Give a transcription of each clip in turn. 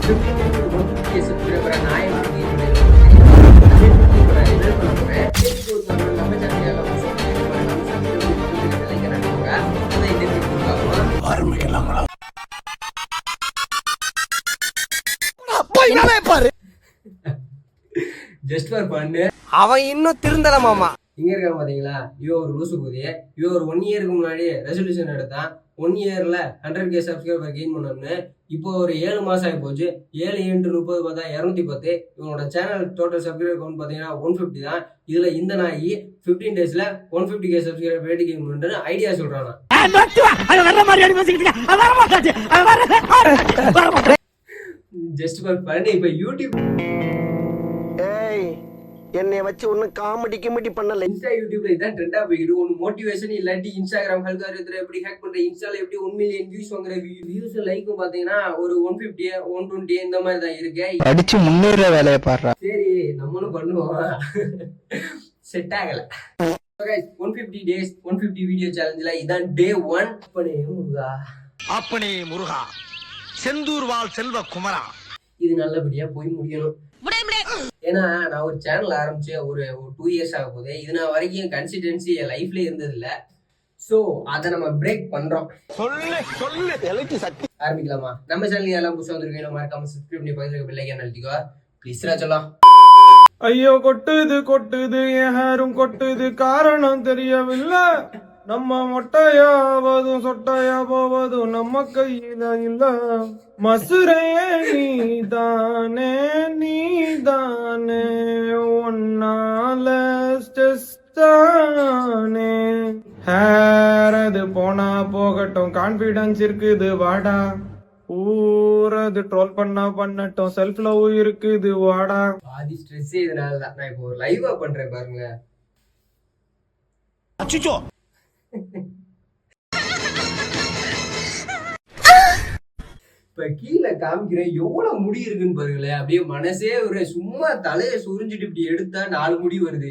ஆரம்பிக்கலாங்களா? Just for fun. அவன் இன்னும் திருந்தல மாமா. இங்க இருக்கான் பாத்தீங்களா, இவன் ஒரு லூசு போதே. இவன் ஒரு 1 இயருக்கு முன்னாடி ரெசல்யூஷன் எடுத்தான். 1 இயர்ல 100K சப்ஸ்கிரைபர் கெயின் பண்ணணும்னு. இப்போ ஒரு 7 மாசம் ஆகி போச்சு. 7 × 30 பார்த்தா 210. இவனோட சேனல் டோட்டல் சப்ஸ்கிரைபர் கவுண்ட் பாத்தீங்கன்னா 150 தான். இதுல இந்த நாய் 15 டேஸ்ல 150K சப்ஸ்கிரைபர் ரேட் கெயின் பண்றேன்னு ஐடியா சொல்றானா. Just for fun. இப்ப யூடியூப் என்னை வச்சு ஒன்னும் காமெடி பண்ணல. இன்ஸ்டா யூடியூப்ல இதான் ட்ரெண்டா போயிட்டு ஒன்னு மோட்டிவேஷன் இல்லாட்டி இன்ஸ்டாகிராம் அல்காரிதத்துல எப்படி ஹேக் பண்ற, இன்ஸ்டால எப்படி 1 மில்லியன் வியூஸ் வாங்குற, வியூஸ் லைக்கும் பாத்தீங்கன்னா ஒரு 150 120 இந்த மாதிரி தான் இருக்கு. அடிச்சு முன்னேற வேலையை பாடுறா. சரி நம்மளும் பண்ணுவோம். செட் ஆகல. 150 டேஸ் 150 வீடியோ சேலஞ்சில இதான் டே 1. அப்பனே முருகா, செந்தூர் வாழ் செல்வ குமரா, இது நல்லபடியா போய் முடியணும். ஏன்னா நான் ஒரு சேனல் ஆரம்பிச்சு ஒரு 2 இயர்ஸ் ஆக போகுது. இது நான் வரைக்கும் கன்சிஸ்டன்சி என் லைஃப்ல இருந்தது இல்ல. சோ அதை நம்ம பிரேக் பண்றோம். ஆரம்பிக்கலாமா? நம்ம சேனல் எல்லாம் புதுசா வந்திருக்கீங்க, மறக்காம சப்ஸ்கிரைப் பண்ணி பக்கத்துல பெல் ஐகான் அழுத்திக்கோ ப்ளீஸ். சொல்லலாம். ஐயோ கொட்டுது கொட்டுது என் ஹேரும் கொட்டுது, காரணம் தெரியவில்லை. நம்ம மொட்டையாவதும் சொட்டையா போவதும் நம்ம கையில இல்ல. மசுரே நீதானே நீதானே, ஒன்னால ஸ்ட்ரெஸ் தானே. ஹேர் அது போனா போகட்டும், கான்பிடன்ஸ் இருக்குது வாடா. ஊரது ட்ரோல் பண்ணட்டும், செல்ஃப் லவ் இருக்குது வாடா. பாதி ஸ்ட்ரெஸ் இதனாலதான். நான் இப்போ ஒரு லைவா பண்றேன் பாருங்க. அச்சோ இப்ப கீழே காமிக்கிறேன் எவ்வளவு முடி இருக்குன்னு பாருங்களேன். அப்படியே மனசே ஒரு சும்மா தலையை சுரிஞ்சிட்டு இப்படி எடுத்தா 4 முடி வருது.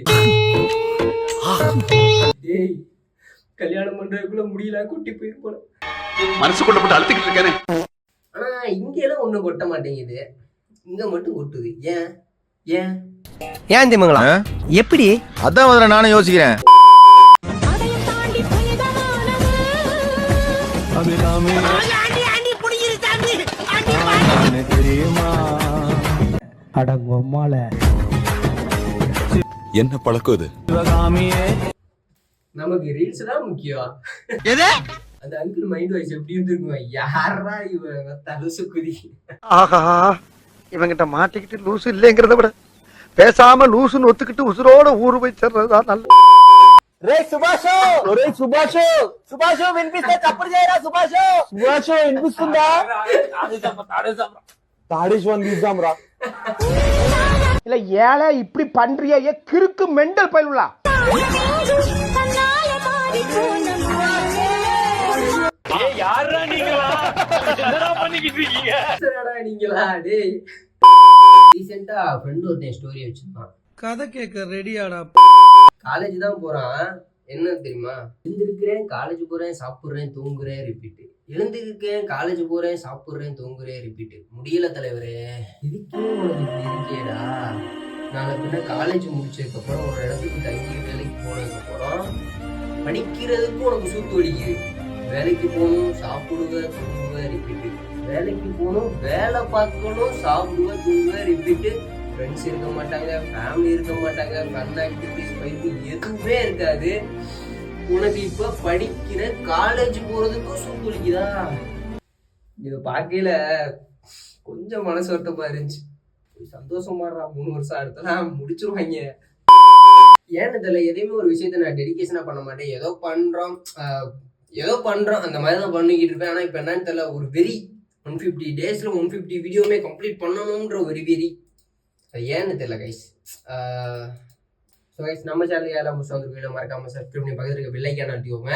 ஏய், கல்யாணம் பண்றதுக்குள்ள முடியல கொட்டி போயிருப்போம். மனசுக்குள்ள போட்டு அழுத்திக்கிட்டு இருக்கானே. ஆனா இங்க எல்லாம் ஒண்ணும் கொட்ட மாட்டேங்குது, இங்க மட்டும் கொட்டுது. ஏன் ஏன் ஏன் தெரியுங்களா? எப்படி? அதான் முதல்ல நானும் யோசிக்கிறேன். என்ன பழக்கம் இது? நமக்கு ரீல்ஸ் தான் முக்கியம். அந்த அங்கிள் மைண்ட் வாய்ஸ் எப்படி இருந்திருக்குங்க? யாரா இவன் தலுசு குதி. ஆஹா, இவங்கிட்ட மாட்டிக்கிட்டு லூசு இல்லைங்கிறத விட பேசாம லூசுன்னு ஒத்துக்கிட்டு உசுரோட ஊரு போய் சேர்றதா நல்ல. రే సుభాష్, ఒరే సుభాష్, సుభాష్ వినిపిస్తే చప్పుడు చేయరా సుభాష్. సుభాష్ వినిపిస్తుందా? తాడేశ్వరం తీద్దాం రా. இல்ல ஏழை இப்படி பண்றியா? கிறுக்கு மெண்டல் பயிலுலா. யாரா நீங்களா? என்னடா பண்ணிக்கிட்டு இருக்கீங்க? நீங்களா? டேய், ரீசெண்டா ஃப்ரெண்ட் ஒருத்தன் ஸ்டோரி வச்சிருக்கான். கதை கேட்க ரெடியாடா? காலேஜ் தான் போறான். என்ன தெரியுமா? எழுந்திருக்கிறேன், காலேஜ் போறேன், சாப்பிடுறேன், தூங்குறேன், ரிப்பீட். எழுந்திருக்கேன், காலேஜ் போறேன், சாப்பிடுறேன், தூங்குறேன், ரிப்பீட். முடியல தலைவரே, இதுக்கே உனக்கு இப்படி இருக்கேடா. நாளை பின்ன காலேஜ் முடிச்சதுக்கு அப்புறம் ஒரு இடத்துக்கு தங்கி வேலைக்கு போனதுக்கு அப்புறம் படிக்கிறதுக்கு உனக்கு சூத்து வலிக்குது. வேலைக்கு போகணும், சாப்பிடுவேன், தூங்குவேன், ரிப்பீட். வேலைக்கு போகணும், வேலை பார்க்கணும், சாப்பிடுவேன், தூங்குவேன், ரிப்பீட். ஃப்ரெண்ட்ஸ் இருக்க மாட்டாங்க, ஃபேமிலி இருக்க மாட்டாங்க, ஃபன் ஆக்டிவிட்டிஸ் பயிற்சி எதுவுமே இருக்காது. உனக்கு இப்ப படிக்கிற காலேஜ் போறதுக்கும் சூப்பு வலிக்குதா? இதை பார்க்கல கொஞ்சம் மனசு வருத்தமா இருந்துச்சு. சந்தோஷமா 3 வருஷம் அடுத்தலாம் முடிச்சிருவாங்க. ஏன்னு தெரியல, எதையுமே ஒரு விஷயத்த நான் டெடிகேஷனா பண்ண மாட்டேன். ஏதோ பண்றோம் அந்த மாதிரி தான் பண்ணிக்கிட்டு இருப்பேன். ஆனா இப்ப என்னன்னு தெரியல, ஒரு வெறி. 150 டேஸ்ல 150 வீடியோமே கம்ப்ளீட் பண்ணணும்ன்ற ஒரு வெறி. அது ஏன்னு தெரியல கைஸ். ஸோ கைஸ், நம்ம சேனல் யாராவது மறக்காம சப்ஸ்கிரைப் பண்ணி பக்கத்துல இருக்க பெல் ஐகான் அழுத்திக்கோங்க.